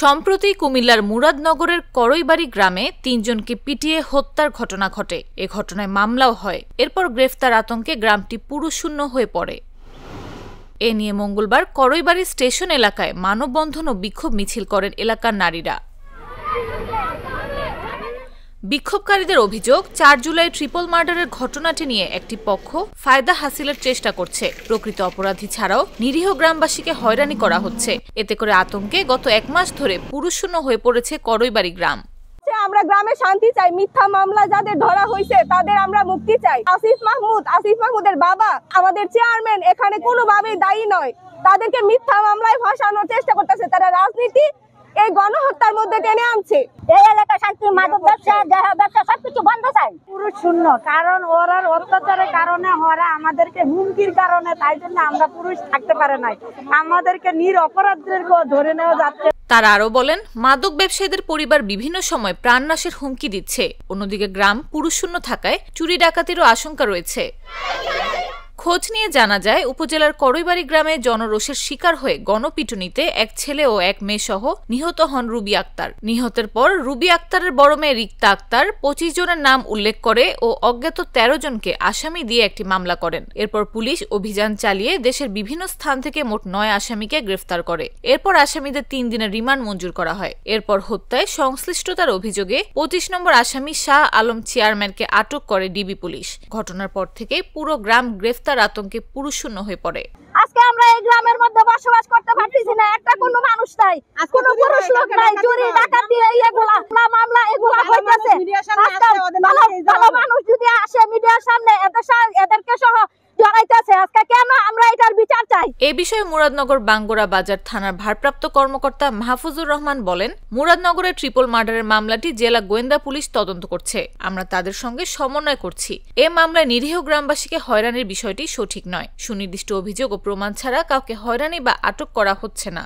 সম্প্রতি কুমিল্লার মুরাদনগরের করইবাড়ি গ্রামে ৩ জনকে পিটিয়ে হত্যার ঘটনা ঘটে। এ ঘটনায় মামলাও হয়। এরপর গ্রেফতার আতঙ্কে গ্রামটি পুরুষশূন্য হয়ে পড়ে। এ নিয়ে মঙ্গলবার করইবাড়ি স্টেশন এলাকায় মানববন্ধন ও বিক্ষোভ মিছিল করেন এলাকার নারীরা। বিক্ষোভকারীদের অভিযোগ, ৪ জুলাই ট্রিপল মার্ডারের ঘটনাটি নিয়ে একটি পক্ষ ফায়দা হাসিলের চেষ্টা করছে। প্রকৃত অপরাধী ছাড়াও নিরীহ গ্রামবাসীকে হয়রানি করা হচ্ছে। এতে করে আতঙ্কে গত ১ মাস ধরে পুরুষশূন্য হয়ে পড়েছে করইবাড়ি গ্রাম। আমরা গ্রামে শান্তি চাই, মিথ্যা মামলা যাদের ধরা হয়েছে তাদের আমরা মুক্তি চাই। আসিফ মাহমুদের বাবা আমাদের চেয়ারম্যান এখানে কোনোভাবেই দায়ী নয়। তাদেরকে মিথ্যা মামলায় ফাঁসানোর চেষ্টা করতেছে। তারা রাজনীতি এই গণহত্যার মধ্যে টেনে আনছে। এই এলাকা শান্তি, মাদক ব্যবসা, ব্যবসা সবকিছু বন্ধ চাই। পুরুষ শূন্য, কারণ ওরা অত্যাচারের কারণে, ওরা আমাদেরকে হুমকির কারণে, তাই জন্য আমরা পুরুষ থাকতে পারে নাই। আমাদেরকে নিরপরাধীদেরকে ধরে নেওয়া যাচ্ছে। তারা আরো বলেন, মাদক ব্যবসায়ীদের পরিবার বিভিন্ন সময় প্রাণনাশের হুমকি দিচ্ছে। অন্যদিকে গ্রাম পুরুষশূন্য থাকায় চুরি ডাকাতিরও আশঙ্কা রয়েছে। খোঁজ নিয়ে জানা যায়, উপজেলার করইবাড়ি গ্রামে জনরোষের শিকার হয়ে গণপিটুনিতে এক ছেলে ও এক মেয়ে সহ নিহত হন রুবি আক্তার। নিহতের পর রুবি আক্তারের বড় মেয়ে রিক্তা আক্তার ২৫ জনের নাম উল্লেখ করে ও অজ্ঞাত ১৩ জনকে আসামি দিয়ে একটি মামলা করেন। এরপর পুলিশ অভিযান চালিয়ে দেশের বিভিন্ন স্থান থেকে মোট ৯ আসামিকে গ্রেফতার করে। এরপর আসামিদের ৩ দিনের রিমান্ড মঞ্জুর করা হয়। এরপর হত্যায় সংশ্লিষ্টতার অভিযোগে ২৫ নম্বর আসামি শাহ আলম চেয়ারম্যানকে আটক করে ডিবি পুলিশ। ঘটনার পর থেকে পুরো গ্রাম গ্রেফতার আতঙ্কে পুরুষশূন্য হয়ে পড়ে। আজকে আমরা এই গ্রামের মধ্যে বসবাস করতে পারতেছি না। একটা কোনো মানুষ নাই, কোনো পুরুষ লোক নাই। চুরি ডাকাতি এগুলা মামলা এগুলা হইতেছে। ভালো মানুষ যদি আসে মিডিয়ার সামনে এদেরকে সহ জড়াইতেছে। আজকে কেন আমরা এটার বিচার চাই। এ বিষয়ে মুরাদনগর বাঙ্গুরা বাজার থানার ভারপ্রাপ্ত কর্মকর্তা মাহফুজুর রহমান বলেন, মুরাদনগরের ট্রিপল মার্ডারের মামলাটি জেলা গোয়েন্দা পুলিশ তদন্ত করছে। আমরা তাদের সঙ্গে সমন্বয় করছি। এ মামলায় নিরীহ গ্রামবাসীকে হয়রানির বিষয়টি সঠিক নয়। সুনির্দিষ্ট অভিযোগ ও প্রমাণ ছাড়া কাউকে হয়রানি বা আটক করা হচ্ছে না।